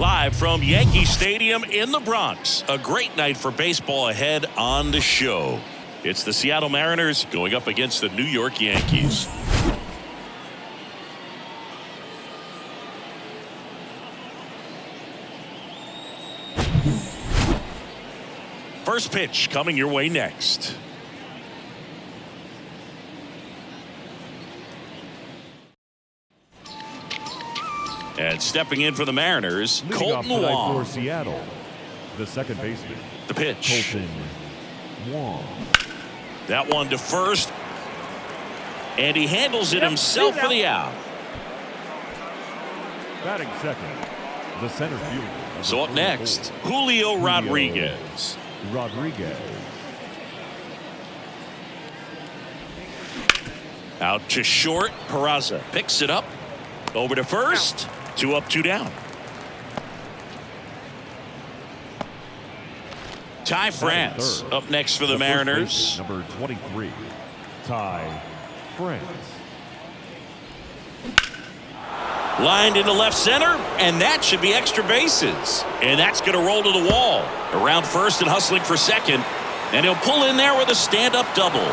Live from Yankee Stadium in the Bronx. A great night for baseball ahead on the show. It's the Seattle Mariners going up against the New York Yankees. First pitch coming your way next. And stepping in for the Mariners, Colton Wong. For Seattle, the second baseman. The pitch. Colton Wong. That one to first. And he handles it himself for the out. Batting second, the center fielder. So up next, Julio Rodriguez. Out to short. Peraza picks it up. Over to first. 2 up, 2 down. Ty France up next for the Mariners. Number 23, Ty France. Lined into left center, and that should be extra bases. And that's going to roll to the wall. Around first and hustling for second. And he'll pull in there with a stand-up double.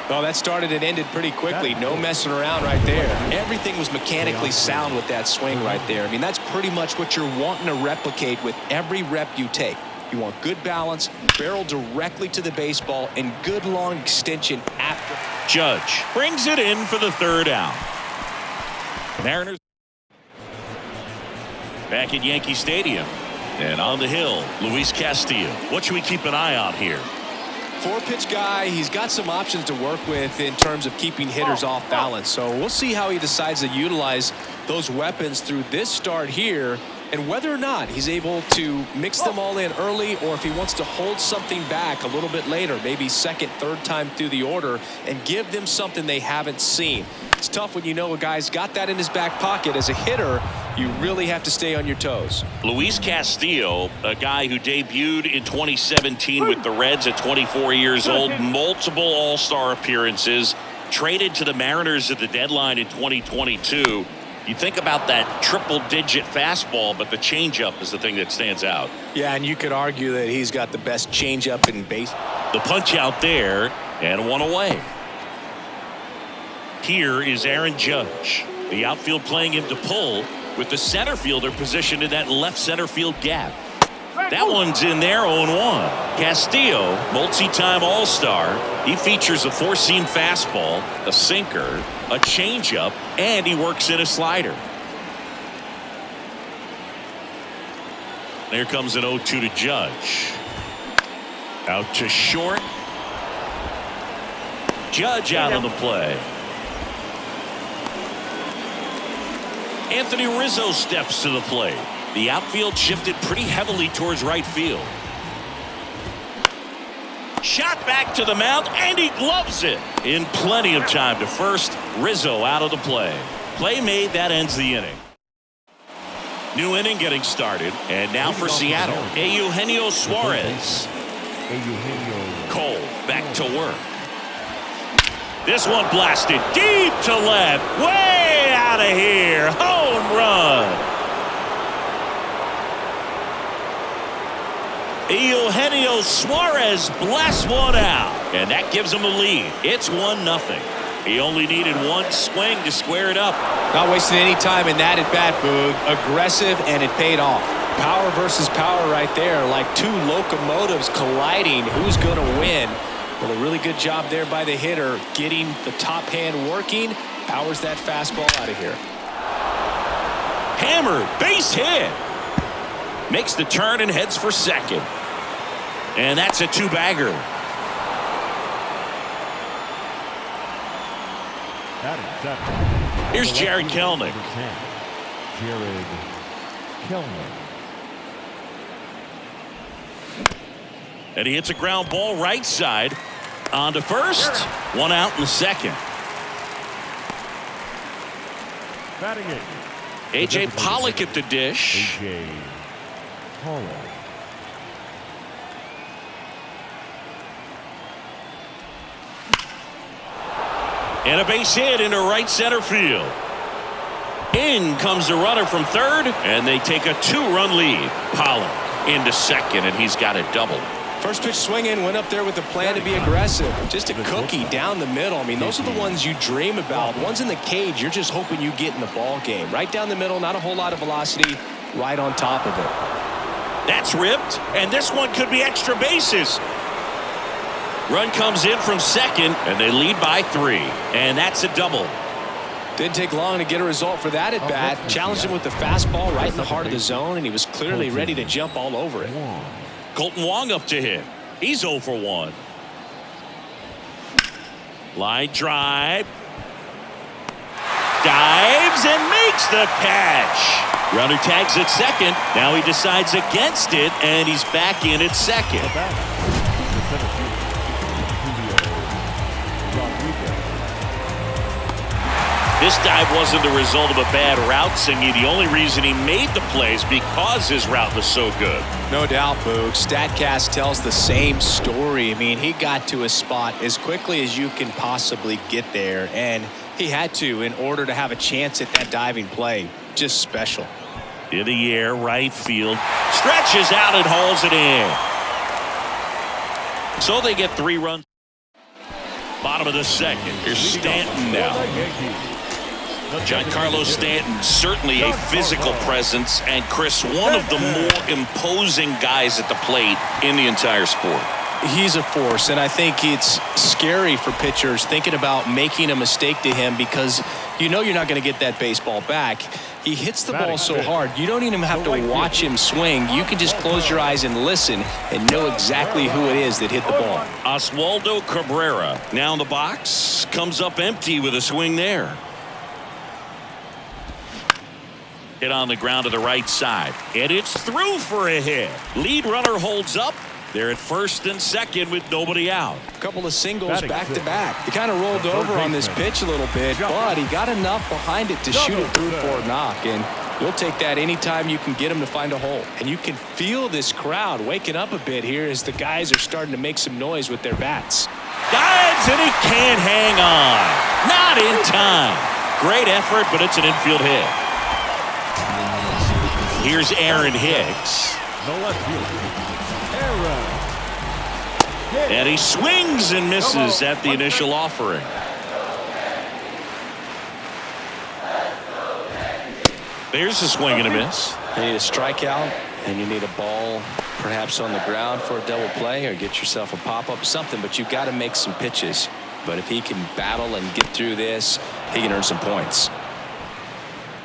Well, that started and ended pretty quickly. No messing around right there. Everything was mechanically sound with that swing right there. I mean, that's pretty much what you're wanting to replicate with every rep you take. You want good balance, barrel directly to the baseball, and good long extension after. Judge brings it in for the third out. Mariners back at Yankee Stadium. And on the hill, Luis Castillo. What should we keep an eye on here? 4-pitch guy. He's got some options to work with in terms of keeping hitters off balance. So we'll see how he decides to utilize those weapons through this start here, and whether or not he's able to mix them all in early, or if he wants to hold something back a little bit later, maybe second, third time through the order, and give them something they haven't seen. It's tough when you know a guy's got that in his back pocket. As a hitter, you really have to stay on your toes. Luis Castillo, a guy who debuted in 2017 with the Reds at 24 years old, multiple All-Star appearances, traded to the Mariners at the deadline in 2022. You think about that triple-digit fastball, but the changeup is the thing that stands out. Yeah, and you could argue that he's got the best changeup in base. The punch out there, and one away. Here is Aaron Judge. The outfield playing him to pull, with the center fielder positioned in that left center field gap. That one's in there, 0-1. Castillo, multi-time All-Star. He features a four-seam fastball, a sinker, a changeup, and he works in a slider. There comes an 0-2 to Judge. Out to short. Judge out of the play. Anthony Rizzo steps to the plate. The outfield shifted pretty heavily towards right field. Shot back to the mound, and he gloves it. In plenty of time to first. Rizzo out of the play. Play made, that ends the inning. New inning getting started. And now for Seattle, Eugenio Suarez. Cole back to work. This one blasted deep to left. Way out of here. Home run. Eugenio Suarez blasts one out. And that gives him a lead. It's 1-0. He only needed one swing to square it up. Not wasting any time in that at bat, Boog. Aggressive, and it paid off. Power versus power right there. Like two locomotives colliding. Who's going to win? Well, a really good job there by the hitter, getting the top hand working. Powers that fastball out of here. Hammered, base hit. Makes the turn and heads for second. And that's a two-bagger. Here's Jared Kelenic. Jared Kelenic. And he hits a ground ball right side. On to first. One out in the second. Batting it. A.J. Pollock at the dish. A.J. Pollock. And a base hit into right center field. In comes the runner from third, and they take a 2-run lead. Pollock into second, and he's got a double. First pitch swinging, went up there with a plan to be aggressive. Just a cookie down the middle. I mean, those are the ones you dream about. Ones in the cage, you're just hoping you get in the ball game. Right down the middle, not a whole lot of velocity, right on top of it. That's ripped, and this one could be extra bases. Run comes in from second, and they lead by 3, and that's a double. Didn't take long to get a result for that at bat. Challenged him with the fastball right in the heart of the zone, and he was clearly ready to jump all over it. Colton Wong up to hit. He's 0 for 1. Line drive. Dives and makes the catch. Runner tags at second. Now he decides against it, and he's back in at second. This dive wasn't the result of a bad route, Singy. The only reason he made the play is because his route was so good. No doubt, Boog. StatCast tells the same story. I mean, he got to his spot as quickly as you can possibly get there, and he had to in order to have a chance at that diving play. Just special. In the air, right field. Stretches out and hauls it in. So they get 3 runs. Bottom of the second. Here's Stanton now. Giancarlo Stanton, certainly a physical presence, and Chris, one of the more imposing guys at the plate in the entire sport. He's a force, and I think it's scary for pitchers thinking about making a mistake to him because you know you're not going to get that baseball back. He hits the ball so hard, you don't even have to watch him swing. You can just close your eyes and listen and know exactly who it is that hit the ball. Oswaldo Cabrera now in the box, comes up empty with a swing there. Hit on the ground to the right side, and it's through for a hit. Lead runner holds up. They're at first and second with nobody out. A couple of singles back-to-back. He kind of rolled over on this pitch a little bit, but he got enough behind it to shoot it through for a knock, and you'll take that anytime you can get him to find a hole. And you can feel this crowd waking up a bit here as the guys are starting to make some noise with their bats. Dives, and he can't hang on. Not in time. Great effort, but it's an infield hit. Here's Aaron Hicks. And he swings and misses at the initial offering. There's a swing and a miss. You need a strikeout, and you need a ball perhaps on the ground for a double play or get yourself a pop-up, something, but you've got to make some pitches. But if he can battle and get through this, he can earn some points.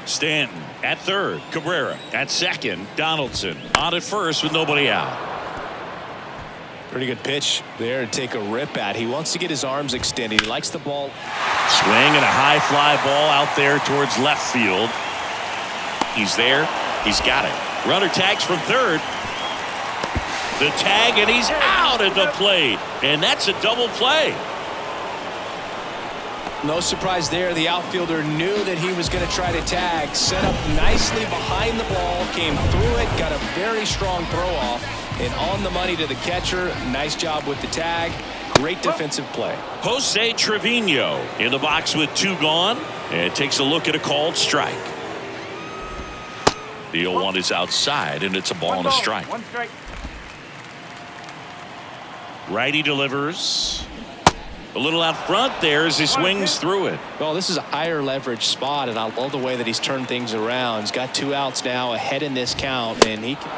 Stanton at third, Cabrera at second, Donaldson on at first with nobody out. Pretty good pitch there to take a rip at. He wants to get his arms extended. He likes the ball. Swing and a high fly ball out there towards left field. He's there. He's got it. Runner tags from third. The tag, and he's out at the plate. And that's a double play. No surprise there. The outfielder knew that he was going to try to tag. Set up nicely behind the ball. Came through it. Got a very strong throw off. And on the money to the catcher. Nice job with the tag. Great defensive play. Jose Trevino in the box with 2 gone. And takes a look at a called strike. The 0-1 is outside, and it's a ball and a strike. 1 strike. Righty delivers. A little out front there as he swings through it. Well, this is a higher leverage spot, and I love the way that he's turned things around. He's got 2 outs now ahead in this count, and he can...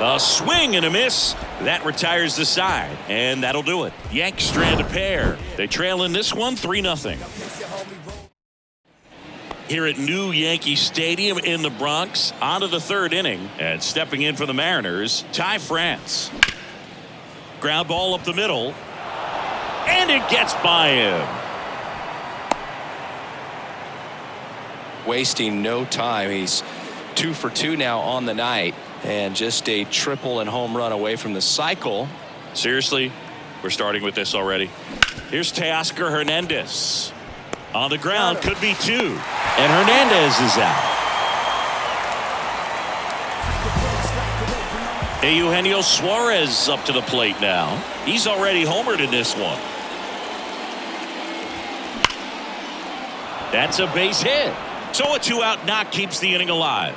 A swing and a miss. That retires the side, and that'll do it. Yanks strand a pair. They trail in this one 3-0. Here at New Yankee Stadium in the Bronx, on to the 3rd inning, and stepping in for the Mariners, Ty France. Ground ball up the middle. And it gets by him. Wasting no time. He's 2 for 2 now on the night, and just a triple and home run away from the cycle. Seriously, we're starting with this already. Here's Teoscar Hernandez. On the ground, could be 2. And Hernandez is out. Eugenio Suarez up to the plate now. He's already homered in this one. That's a base hit. So a 2-out knock keeps the inning alive.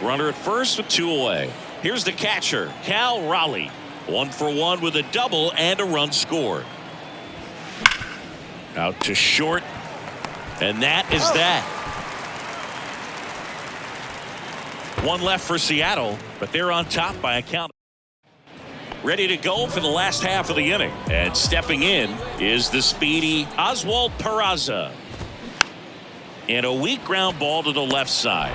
Runner at first with 2 away. Here's the catcher, Cal Raleigh. 1 for 1 with a double and a run scored. Out to short. And that is that. 1 left for Seattle, but they're on top by a count. Ready to go for the last half of the inning. And stepping in is the speedy Oswald Peraza. And a weak ground ball to the left side.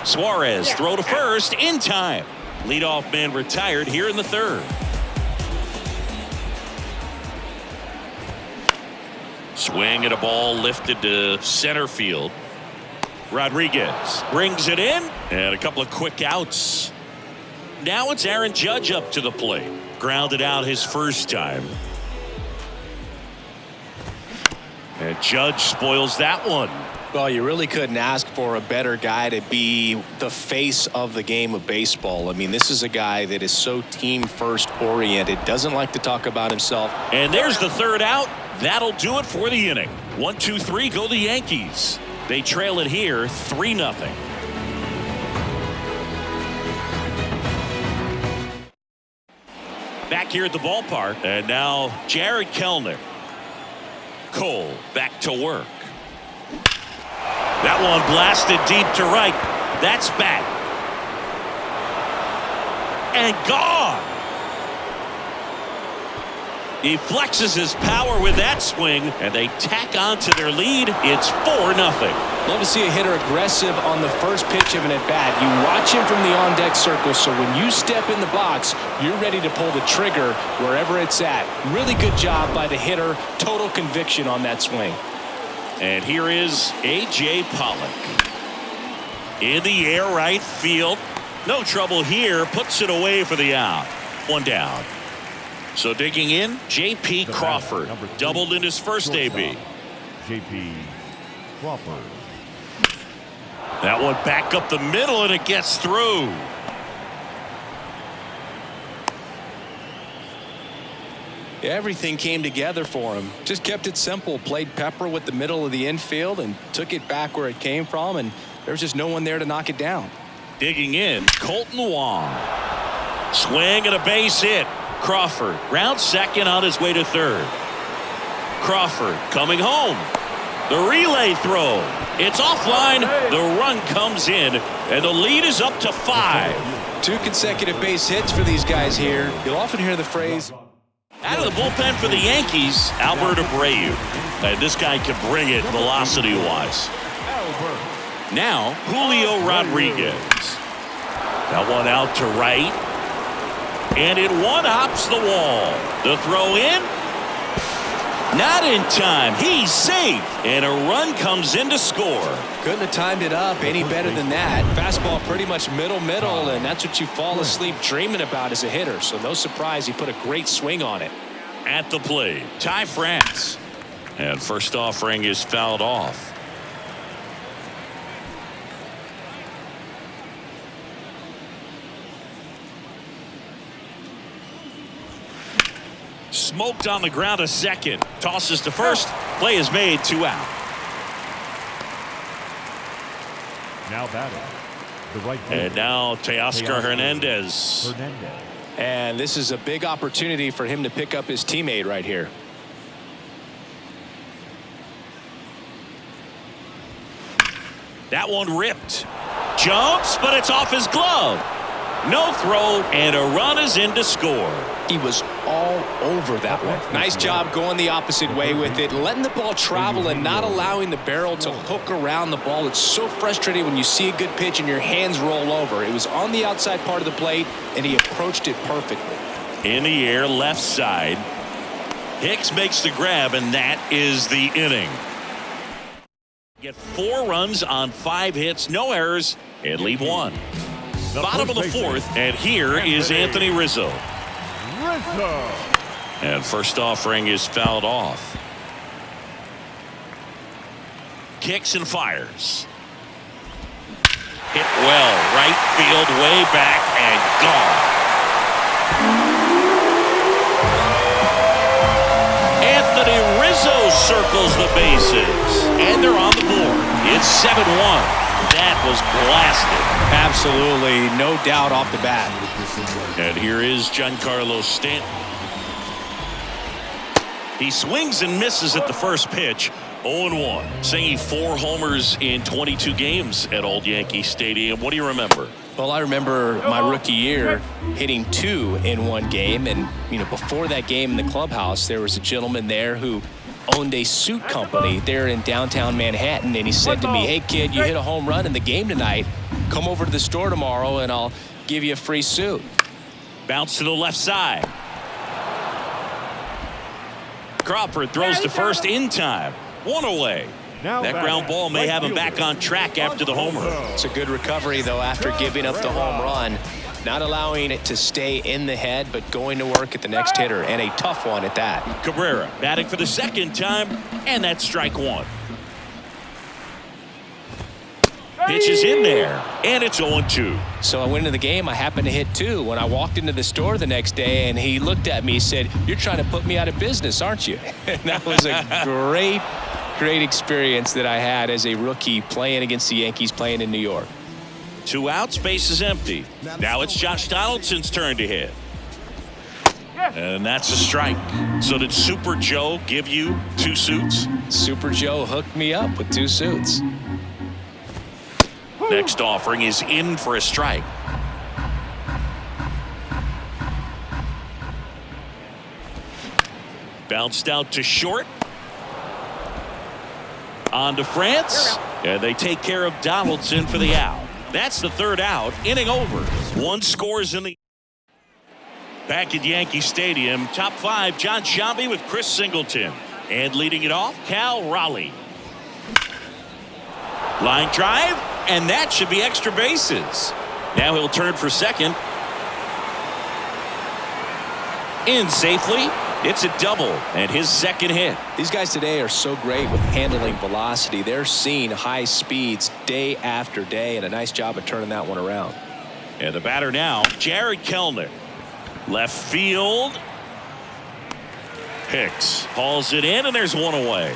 Suarez throw to first in time. Leadoff man retired here in the 3rd. Swing at a ball lifted to center field. Rodriguez brings it in, and a couple of quick outs. Now it's Aaron Judge up to the plate. Grounded out his first time. And Judge spoils that one. Well, you really couldn't ask for a better guy to be the face of the game of baseball. I mean, this is a guy that is so team first oriented, doesn't like to talk about himself. And there's the 3rd out. That'll do it for the inning. 1, 2, 3 go the Yankees. They trail it here 3-0. Back here at the ballpark, and now Jared Kellner. Cole back to work. That one blasted deep to right. That's back. And gone. He flexes his power with that swing, and they tack on to their lead. It's 4-0. Love to see a hitter aggressive on the first pitch of an at-bat. You watch him from the on-deck circle, so when you step in the box, you're ready to pull the trigger wherever it's at. Really good job by the hitter. Total conviction on that swing. And here is A.J. Pollock. In the air right field. No trouble here. Puts it away for the out. 1 down. So digging in, J.P. Crawford. Doubled in his first AB. J.P. Crawford. That one back up the middle, and it gets through. Everything came together for him. Just kept it simple. Played pepper with the middle of the infield and took it back where it came from, and there's just no one there to knock it down. Digging in, Colton Wong. Swing and a base hit. Crawford round second on his way to 3rd. Crawford coming home. The relay throw. It's offline. The run comes in, and the lead is up to 5. 2 consecutive base hits for these guys here. You'll often hear the phrase, out of the bullpen for the Yankees, Albert Abreu. And this guy can bring it velocity-wise. Now, Julio Rodriguez. That one out to right. And it one-hops the wall. The throw in. Not in time. He's safe. And a run comes in to score. Couldn't have timed it up any better than that. Fastball pretty much middle, and that's what you fall asleep dreaming about as a hitter. So no surprise he put a great swing on it. At the plate, Ty France. And first offering is fouled off. Smoked on the ground a second. Tosses to first. Play is made. 2 out. Now batting. The right and now Teoscar Hernandez. And this is a big opportunity for him to pick up his teammate right here. That one ripped. Jumps, but it's off his glove. No throw, and a run is in to score. He was all over that one. Nice job going the opposite way with it, letting the ball travel and not allowing the barrel to hook around the ball. It's so frustrating when you see a good pitch and your hands roll over. It was on the outside part of the plate, and he approached it perfectly. In the air, left side. Hicks makes the grab, and that is the inning. Get 4 runs on 5 hits, no errors, and leave 1. Bottom of the 4th, and here is Anthony Rizzo. And first offering is fouled off. Kicks and fires. Hit well, right field, way back, and gone. steals the bases. And they're on the board. It's 7-1. That was blasted. Absolutely, no doubt off the bat. And here is Giancarlo Stanton. He swings and misses at the first pitch. 0-1. Singing 4 homers in 22 games at Old Yankee Stadium. What do you remember? Well, I remember my rookie year hitting 2 in one game. And, before that game in the clubhouse, there was a gentleman there who owned a suit company there in downtown Manhattan. And he said to me, "Hey, kid, you hit a home run in the game tonight. Come over to the store tomorrow and I'll give you a free suit." Bounce to the left side. Crawford throws to first in time. 1 away. That ground ball may have him back on track after the homer. It's a good recovery, though, after giving up the home run. Not allowing it to stay in the head, but going to work at the next hitter, and a tough one at that. Cabrera batting for the second time, and that's strike 1. Pitch is in there, and it's 0-2. So I went into the game. I happened to hit 2. When I walked into the store the next day, and he looked at me, he said, "You're trying to put me out of business, aren't you?" And that was a great experience that I had as a rookie playing against the Yankees, playing in New York. 2 outs, base is empty. Now it's Josh Donaldson's turn to hit. And that's a strike. So did Super Joe give you 2 suits? Super Joe hooked me up with 2 suits. Next offering is in for a strike. Bounced out to short. On to France. And they take care of Donaldson for the out. That's the 3rd out. Inning over. 1 scores in the... Back at Yankee Stadium, top 5, John Sciambi with Chris Singleton. And leading it off, Cal Raleigh. Line drive, and that should be extra bases. Now he'll turn for second. In safely. It's a double and his second hit. These guys today are so great with handling velocity. They're seeing high speeds day after day, and a nice job of turning that one around. And the batter now, Jared Kellner. Left field. Hicks hauls it in, and there's 1 away.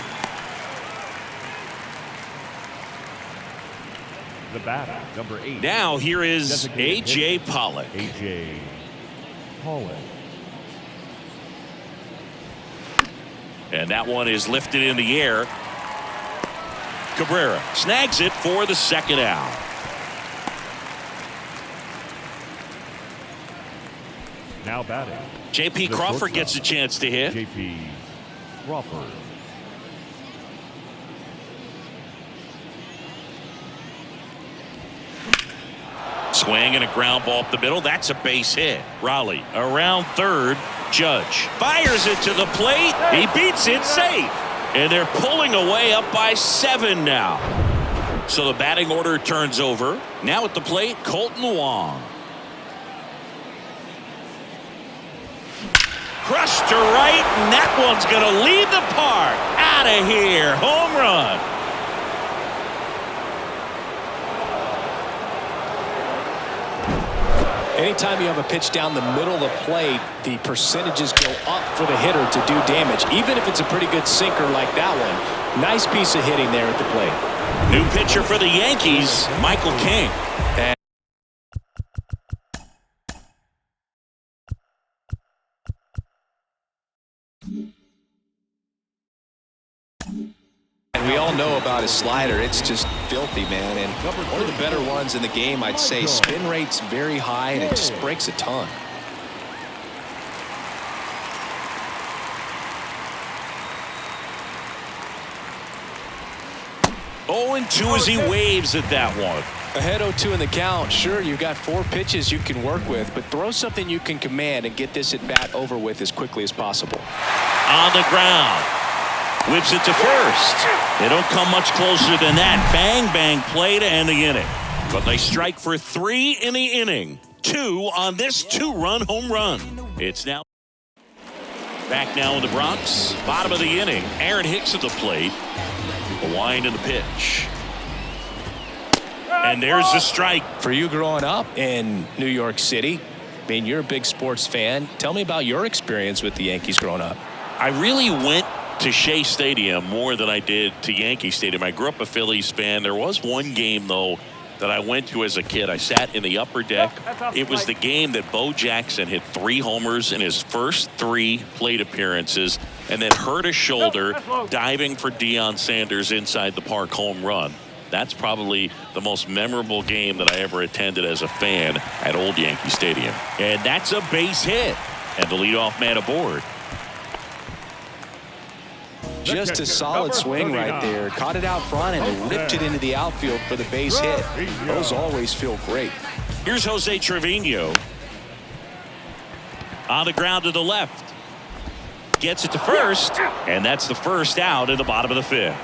The batter, number 8. Now here is A.J. Pollock. A.J. Pollock. And that one is lifted in the air. Cabrera snags it for the second out. Now batting. J.P. Crawford gets a chance to hit. J.P. Crawford. Swing and a ground ball up the middle. That's a base hit. Raleigh around third. Judge fires it to the plate. He beats it safe. And they're pulling away up by 7 now. So the batting order turns over. Now at the plate, Colton Wong. Crushed to right, and that one's going to lead the park. Out of here. Home run. Anytime you have a pitch down the middle of the plate, the percentages go up for the hitter to do damage, even if it's a pretty good sinker like that one. Nice piece of hitting there at the plate. New pitcher for the Yankees, Michael King. And we all know about his slider. It's just filthy, man. And one of the better ones in the game, I'd say. Spin rate's very high, and it just breaks a ton. Oh, and 2 as he waves at that one. Ahead 0-2 in the count. Sure, you've got 4 pitches you can work with, but throw something you can command and get this at bat over with as quickly as possible. On the ground. Whips it to first. They don't come much closer than that. Bang, bang play to end the inning. But they strike for 3 in the inning. 2 on this 2-run home run. It's now back now in the Bronx. Bottom of the inning. Aaron Hicks at the plate. A wind in the pitch. And there's the strike. For you growing up in New York City, I mean, you're a big sports fan. Tell me about your experience with the Yankees growing up. I really went to Shea Stadium more than I did to Yankee Stadium. I grew up a Phillies fan. There was one game, though, that I went to as a kid. I sat in the upper deck. It was the game that Bo Jackson hit 3 homers in his first 3 plate appearances and then hurt his shoulder diving for Deion Sanders' inside the park home run. That's probably the most memorable game that I ever attended as a fan at Old Yankee Stadium. And that's a base hit. And the leadoff man aboard. Just a solid swing right there. Caught it out front and ripped it into the outfield for the base hit. Those always feel great. Here's Jose Trevino. On the ground to the left. Gets it to first. And that's the first out in the bottom of the 5th.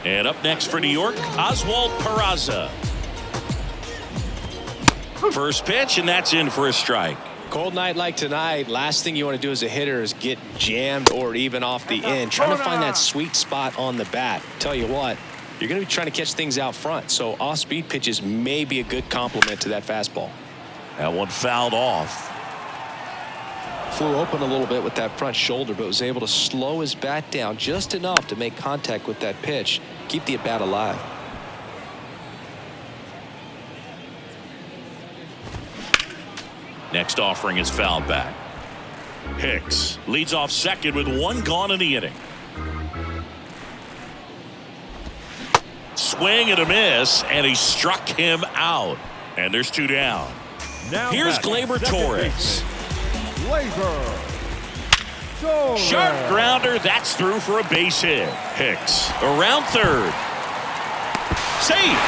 And up next for New York, Oswald Peraza. First pitch, and that's in for a strike. Cold night like tonight, last thing you want to do as a hitter is get jammed or even off the end. Trying to find that sweet spot on the bat. Tell you what, you're going to be trying to catch things out front, so off-speed pitches may be a good complement to that fastball. That one fouled off. Flew open a little bit with that front shoulder, but was able to slow his bat down just enough to make contact with that pitch. Keep the at-bat alive. Next offering is fouled back. Hicks leads off second with 1 gone in the inning. Swing and a miss, and he struck him out. And there's 2 down. Now here's Gleyber Torres. Gleyber. Sharp grounder. That's through for a base hit. Hicks around third. Safe.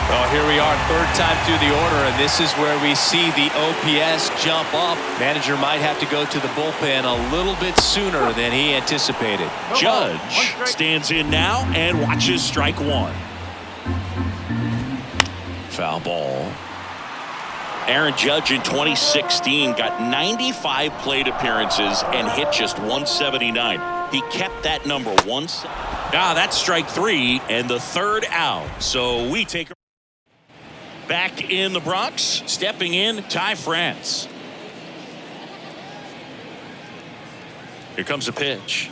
Well, here we are, 3rd time through the order, and this is where we see the OPS jump up. Manager might have to go to the bullpen a little bit sooner than he anticipated. Judge stands in now and watches strike 1. Foul ball. Aaron Judge in 2016 got 95 plate appearances and hit just 179. He kept that number once. That's strike 3 and the 3rd out. So we take back in the Bronx. Stepping in, Ty France. Here comes a pitch.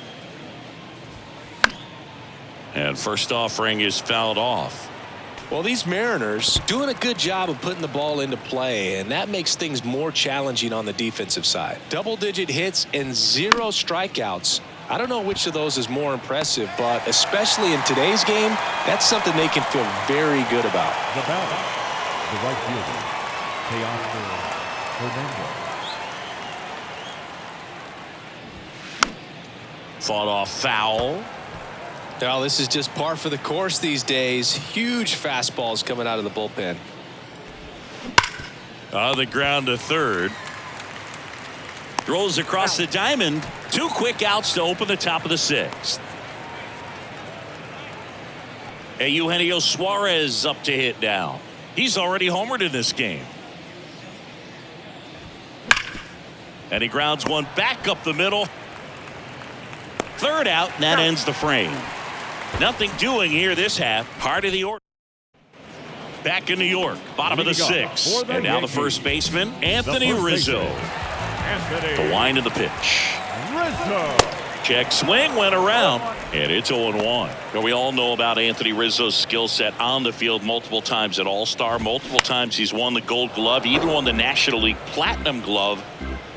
And first offering is fouled off. Well, these Mariners doing a good job of putting the ball into play, and that makes things more challenging on the defensive side. Double-digit hits and 0 strikeouts. I don't know which of those is more impressive, but especially in today's game, that's something they can feel very good about. The batter, the right fielder, Teoscar Hernandez. Fought off foul. Well, this is just par for the course these days. Huge fastballs coming out of the bullpen. On the ground to third. Throws across the diamond. 2 quick outs to open the top of the 6th. And Eugenio Suarez up to hit now. He's already homered in this game. And he grounds one back up the middle. 3rd out, and that ends the frame. Nothing doing here this half. Heart of the order. Back in New York, bottom of the 6th. And now the first baseman, Anthony Rizzo. The wind of the pitch. Rizzo. Check swing, went around, and it's 0-1. Now, we all know about Anthony Rizzo's skill set on the field. Multiple times at All-Star. Multiple times he's won the Gold Glove. He even won the National League Platinum Glove.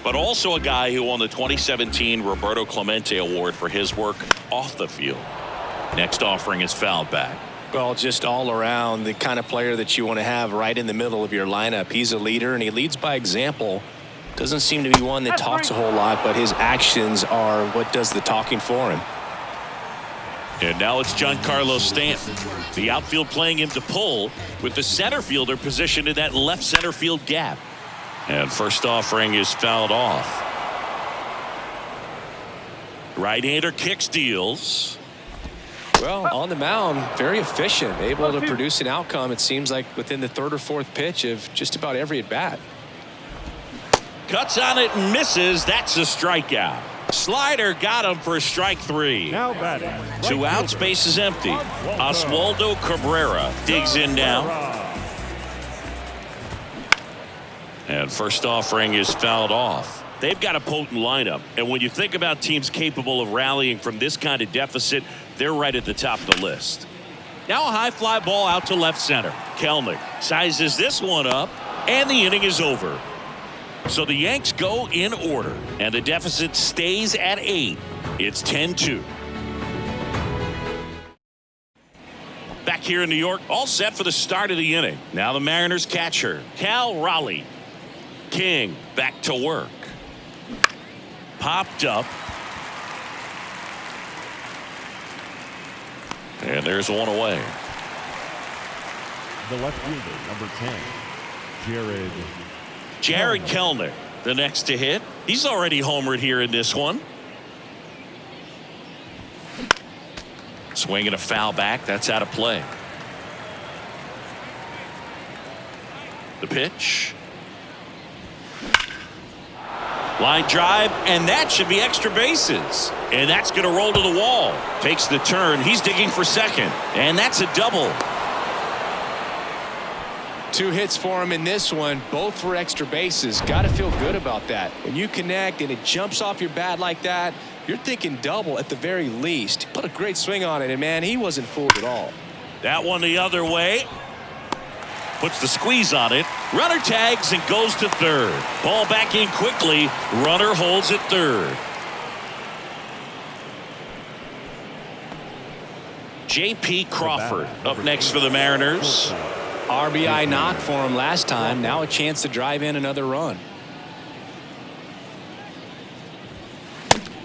But also a guy who won the 2017 Roberto Clemente Award for his work off the field. Next offering is fouled back. Well, just all around the kind of player that you want to have right in the middle of your lineup. He's a leader, and he leads by example. Doesn't seem to be one that talks a whole lot, but his actions are what does the talking for him. And now it's Giancarlo Stanton. The outfield playing him to pull with the center fielder positioned in that left center field gap. And first offering is fouled off. Right-hander kicks, deals. Well, on the mound, very efficient, able to produce an outcome, it seems like, within the 3rd or 4th pitch of just about every at-bat. Cuts on it and misses. That's a strikeout. Slider got him for strike 3. Now batting. 2 outs, base is empty. Oswaldo Cabrera digs in now. And first offering is fouled off. They've got a potent lineup, and when you think about teams capable of rallying from this kind of deficit, they're right at the top of the list. Now a high fly ball out to left center. Kelnick sizes this one up, and the inning is over. So the Yanks go in order, and the deficit stays at 8. It's 10-2. Back here in New York, all set for the start of the inning. Now the Mariners catcher, Cal Raleigh. King back to work. Popped up. And there's one away. The left fielder, number 10, Jared Kelnick, the next to hit. He's already homered here in this one. Swinging a foul back. That's out of play. The pitch. Line drive, and that should be extra bases. And that's going to roll to the wall. Takes the turn. He's digging for second. And that's a double. 2 hits for him in this one, both for extra bases. Got to feel good about that. When you connect and it jumps off your bat like that, you're thinking double at the very least. Put a great swing on it, and man, he wasn't fooled at all. That one the other way. Puts the squeeze on it. Runner tags and goes to third. Ball back in quickly. Runner holds at third. J.P. Crawford up next for the Mariners. RBI knock for him last time. Now a chance to drive in another run.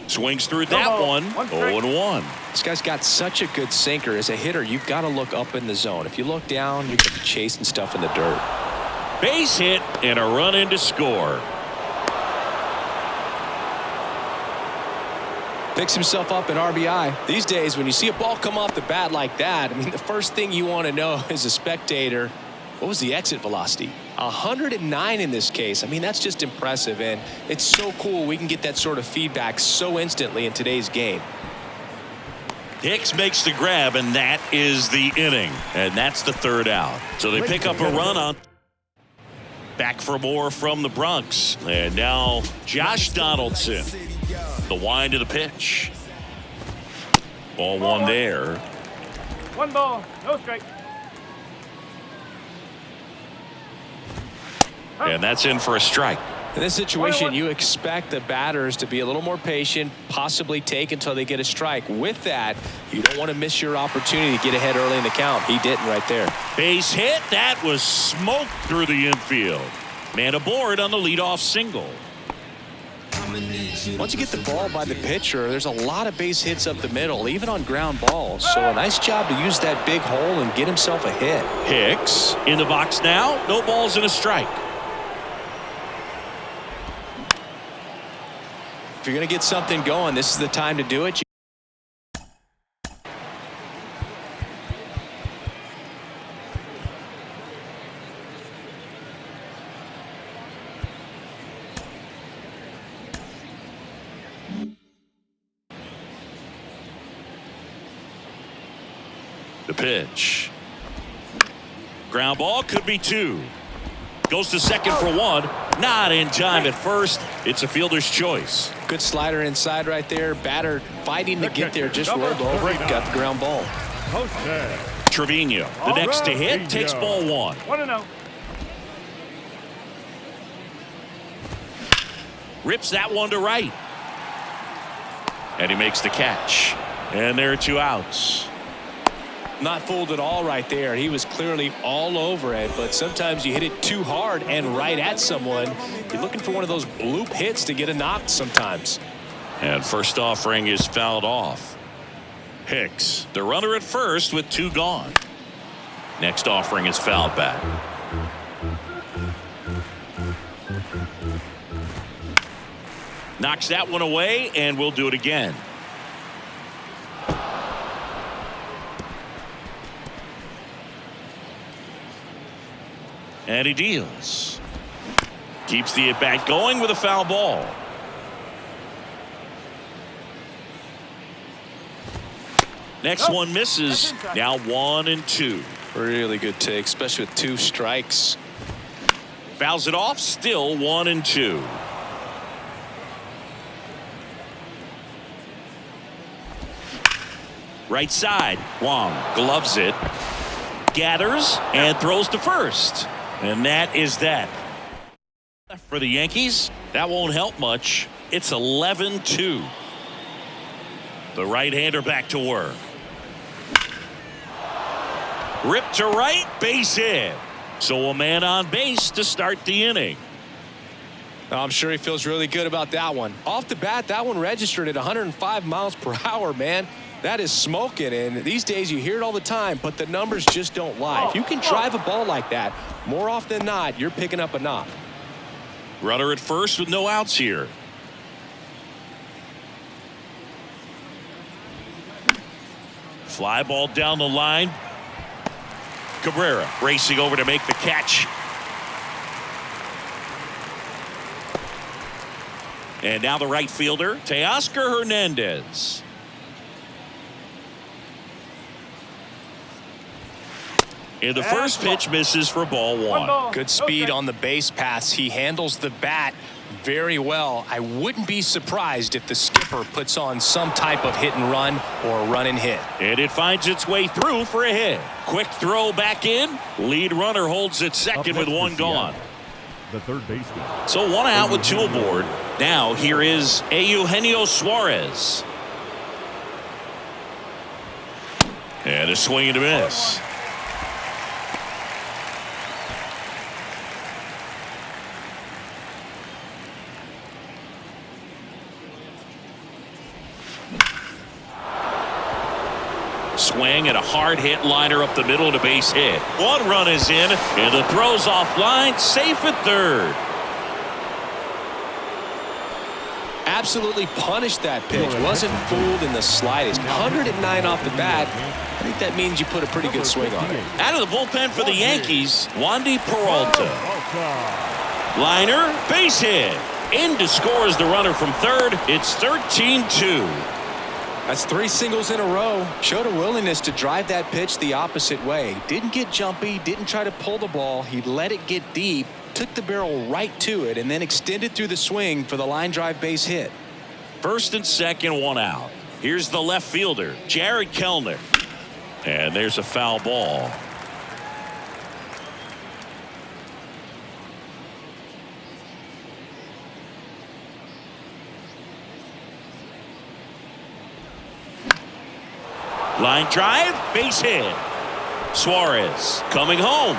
Swings through that one. 0-1. This guy's got such a good sinker. As a hitter, you've got to look up in the zone. If you look down, you're going to be chasing stuff in the dirt. Base hit and a run in to score. Picks himself up in RBI. These days, when you see a ball come off the bat like that, I mean, the first thing you want to know as a spectator, what was the exit velocity? 109 in this case. I mean, that's just impressive, and it's so cool we can get that sort of feedback so instantly in today's game. Hicks makes the grab, and that is the inning, and that's the third out. So they pick up a run on. Back for more from the Bronx, and now Josh Donaldson. The wind of the pitch. Ball one there. 1 ball, no strike. And that's in for a strike. In this situation, you expect the batters to be a little more patient, possibly take until they get a strike. With that, you don't want to miss your opportunity to get ahead early in the count. He didn't right there. Base hit. That was smoked through the infield. Man aboard on the leadoff single. Once you get the ball by the pitcher, there's a lot of base hits up the middle, even on ground balls. So a nice job to use that big hole and get himself a hit. Hicks in the box now. No balls and a strike. If you're going to get something going, this is the time to do it. The pitch. Ground ball, could be 2. Goes to second for 1. Not in time at first. It's a fielder's choice. Good slider inside right there. Batter fighting to get there, just rolled over it, got the ground ball. Trevino, the next to hit, takes ball 1. 1-0. Rips that one to right. And he makes the catch. And there are 2 outs. Not fooled at all right there. He was clearly all over it, but sometimes you hit it too hard and right at someone. You're looking for one of those bloop hits to get a knock sometimes. And first offering is fouled off. Hicks, the runner at first with 2 gone. Next offering is fouled back. Knocks that one away, and we'll do it again. And he deals. Keeps the at-bat going with a foul ball. Next one misses. Now 1-2. Really good take, especially with 2 strikes. Fouls it off. Still 1-2. Right side. Wong gloves it. Gathers and throws to first. And that is that. For the Yankees, that won't help much. It's 11-2. The right-hander back to work. Ripped to right, base hit. So a man on base to start the inning. I'm sure he feels really good about that one. Off the bat, that one registered at 105 miles per hour, man. That is smoking, and these days you hear it all the time, but the numbers just don't lie. If you can drive a ball like that, more often than not, you're picking up a knock. Runner at first with no outs here. Fly ball down the line. Cabrera racing over to make the catch. And now the right fielder, Teoscar Hernandez. And the first pitch misses for ball one. Good speed on the base pass. He handles the bat very well. I wouldn't be surprised if the skipper puts on some type of hit and run or run and hit. And it finds its way through for a hit. Quick throw back in. Lead runner holds it second with one gone. The third baseman. So one out with two aboard. Now here is Eugenio Suarez. And a swing and a miss. Swing and a hard hit liner up the middle to base hit. One run is in and the throw's offline, safe at third. Absolutely punished that pitch. Wasn't fooled in the slightest. 109 off the bat. I think that means you put a pretty good swing on it. Out of the bullpen for the Yankees, Wandy Peralta. Liner, base hit. In to score is the runner from third. It's 13-2. That's 3 singles in a row. Showed a willingness to drive that pitch the opposite way. Didn't get jumpy, didn't try to pull the ball. He let it get deep, took the barrel right to it, and then extended through the swing for the line drive base hit. First and second, one out. Here's the left fielder, Jared Kellner. And there's a foul ball. Line drive, base hit. Suarez coming home.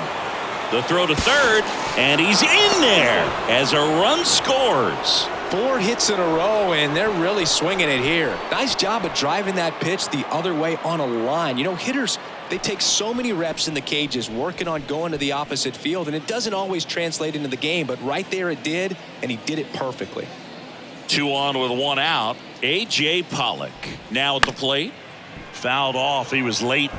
The throw to third, and he's in there as a run scores. 4 hits in a row, and they're really swinging it here. Nice job of driving that pitch the other way on a line. You know, hitters, they take so many reps in the cages working on going to the opposite field, and it doesn't always translate into the game, but right there it did, and he did it perfectly. 2 on with 1 out. A.J. Pollock now at the plate. Fouled off. He was late.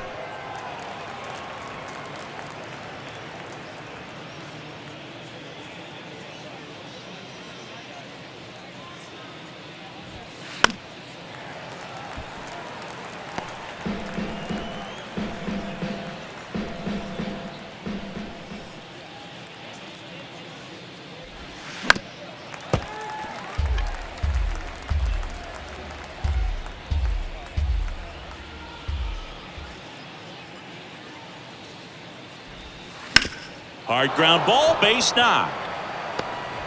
Hard ground ball, base knock.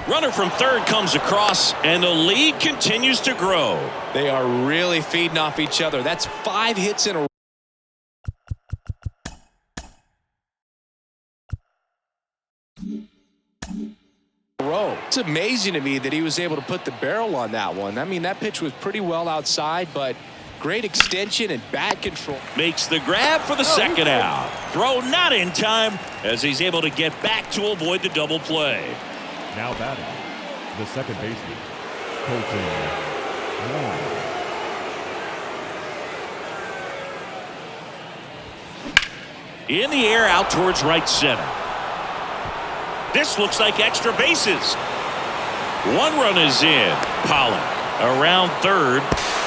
Runner from third comes across, and the lead continues to grow. They are really feeding off each other. That's 5 hits in a row. It's amazing to me that he was able to put the barrel on that one. I mean, that pitch was pretty well outside, but great extension and bat control. Makes the grab for the second out. Throw not in time as he's able to get back to avoid the double play. Now batting, the second baseman, Colton Wong. In the air out towards right center. This looks like extra bases. 1 run is in. Pollock around third.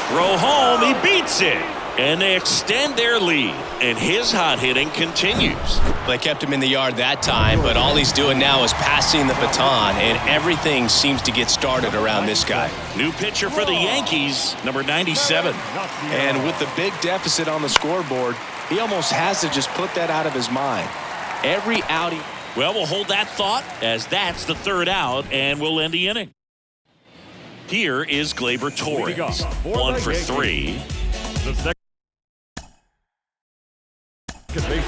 Throw home. He beats it. And they extend their lead, and his hot hitting continues. They kept him in the yard that time, but all he's doing now is passing the baton, and everything seems to get started around this guy. New pitcher for the Yankees, number 97. And with the big deficit on the scoreboard, he almost has to just put that out of his mind. Every out. Well, we'll hold that thought as that's the third out, and we'll end the inning. Here is Gleyber Torres, 1 for 3. The second baseman,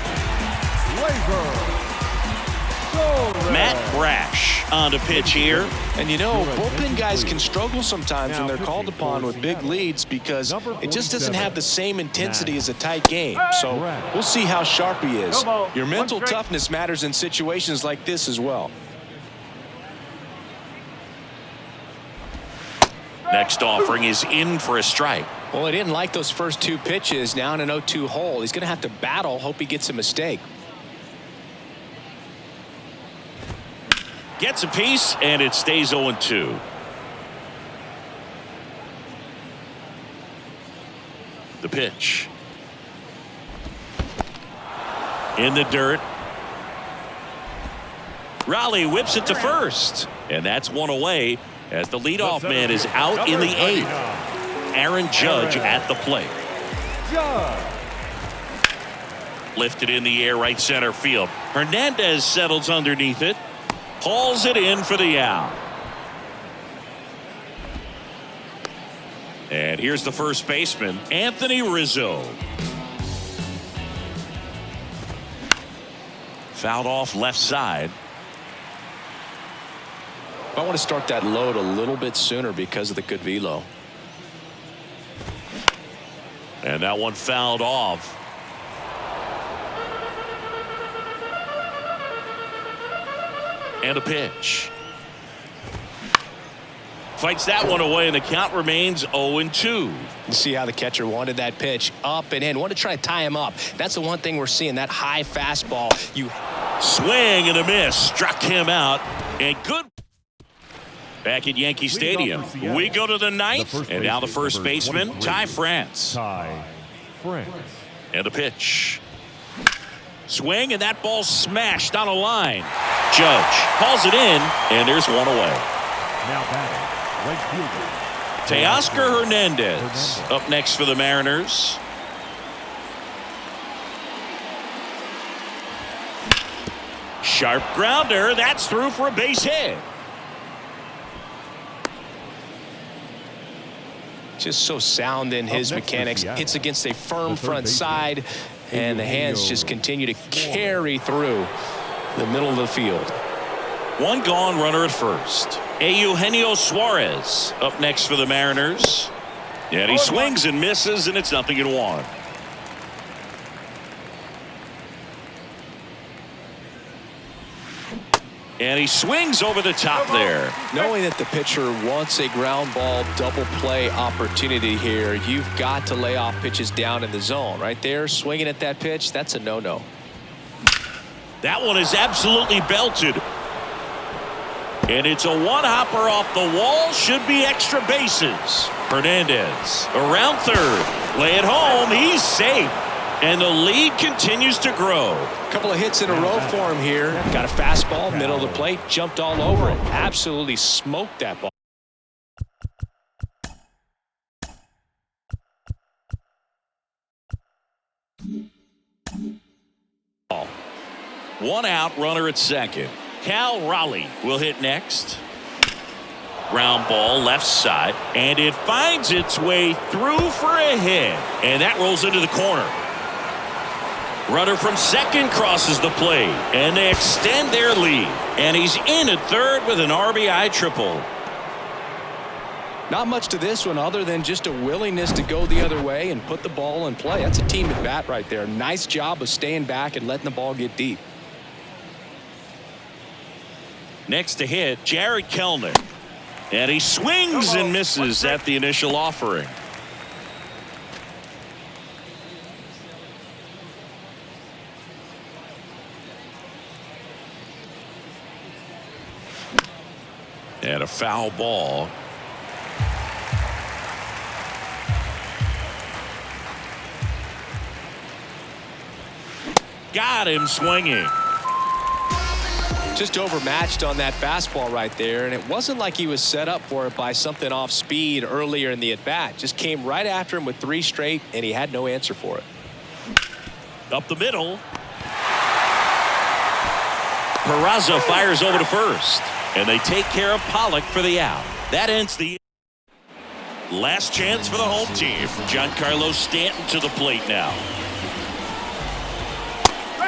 Matt Brash on the pitch here. And you know, bullpen guys can struggle sometimes when they're called upon with big leads because it just doesn't have the same intensity as a tight game. So we'll see how sharp he is. Your mental toughness matters in situations like this as well. Next offering is in for a strike. Well, he didn't like those first 2 pitches. Now in an 0-2 hole, he's going to have to battle, hope he gets a mistake. Gets a piece, and it stays 0-2. The pitch. In the dirt. Raleigh whips it to first, and that's one away as the leadoff man is out in the 8th. Aaron Judge at the plate. Lifted in the air, right center field. Hernandez settles underneath it. Hauls it in for the out. And here's the first baseman, Anthony Rizzo. Fouled off left side. I want to start that load a little bit sooner because of the good velo. And that one fouled off. And a pitch. Fights that one away, and the count remains 0-2. You see how the catcher wanted that pitch up and in. Wanted to try to tie him up. That's the one thing we're seeing, that high fastball. You swing and a miss. Struck him out. And good. Back at Yankee Stadium, we go to the 9th, and now the first baseman, Ty France. And the pitch. Swing, and that ball smashed on a line. Judge hauls it in, and there's one away. Now batting, right fielder Teoscar Hernandez up next for the Mariners. Sharp grounder, that's through for a base hit. Just so sound in his mechanics. Hits against a firm front side, and the hands just continue to carry through the middle of the field. One gone, runner at first. Eugenio Suarez up next for the Mariners. And he swings and misses, and it's 0-1. And he swings over the top there. Knowing that the pitcher wants a ground ball double play opportunity here, you've got to lay off pitches down in the zone. Right there, swinging at that pitch, that's a no-no. That one is absolutely belted. And it's a one-hopper off the wall. Should be extra bases. Hernandez around third. Lay it home. He's safe. And the lead continues to grow. A couple of hits in a row for him here. Got a fastball, middle of the plate, jumped all over it. Absolutely smoked that ball. One out, runner at second. Cal Raleigh will hit next. Ground ball left side, and it finds its way through for a hit. And that rolls into the corner. Runner from second crosses the plate, and they extend their lead. And he's in at third with an RBI triple. Not much to this one other than just a willingness to go the other way and put the ball in play. That's a team at bat right there. Nice job of staying back and letting the ball get deep. Next to hit, Jared Kellner. And he swings and misses at the initial offering. And a foul ball. Got him swinging. Just overmatched on that fastball right there, and it wasn't like he was set up for it by something off speed earlier in the at-bat. Just came right after him with 3 straight, and he had no answer for it. Up the middle. Peraza fires over to first, and they take care of Pollock for the out. That ends the last chance for the home team. Giancarlo Stanton to the plate now.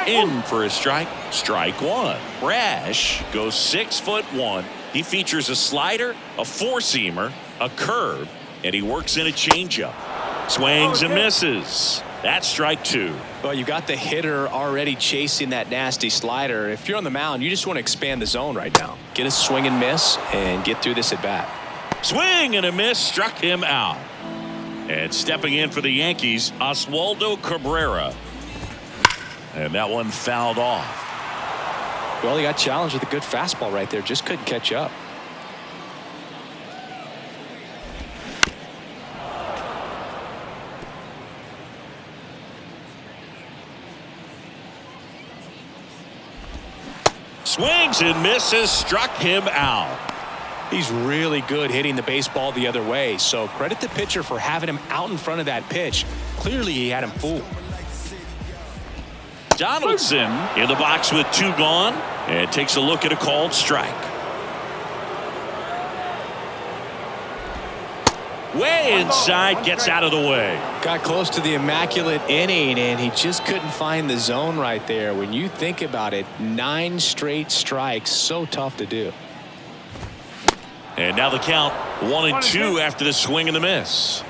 In for a strike. Strike one. Brash goes 6'1". He features a slider, a four-seamer, a curve, and he works in a changeup. Swings and misses. That's strike 2. Well, you got the hitter already chasing that nasty slider. If you're on the mound, you just want to expand the zone right now. Get a swing and miss and get through this at bat. Swing and a miss, struck him out. And stepping in for the Yankees, Oswaldo Cabrera. And that one fouled off. Well, he got challenged with a good fastball right there. Just couldn't catch up. Swings and misses, struck him out. He's really good hitting the baseball the other way. So credit the pitcher for having him out in front of that pitch. Clearly he had him fooled. Donaldson in the box with 2 gone and takes a look at a called strike. Way inside, gets out of the way. Got close to the immaculate inning, and he just couldn't find the zone right there. When you think about it, 9 straight strikes, so tough to do. And now the count 1-2 after the swing and the miss.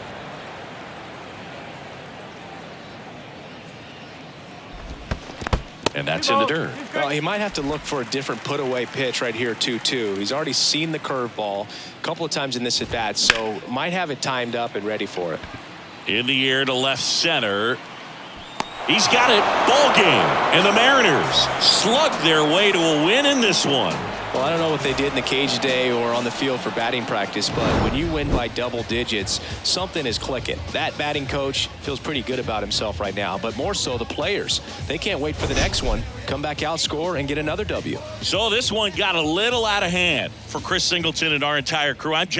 And that's in the dirt. Well, he might have to look for a different put-away pitch right here, 2-2. He's already seen the curveball a couple of times in this at-bat, so might have it timed up and ready for it. In the air to left center. He's got it. Ball game. And the Mariners slug their way to a win in this one. Well, I don't know what they did in the cage today or on the field for batting practice, but when you win by double digits, something is clicking. That batting coach feels pretty good about himself right now, but more so the players. They can't wait for the next one. Come back out, score, and get another W. So this one got a little out of hand for Chris Singleton and our entire crew. I'm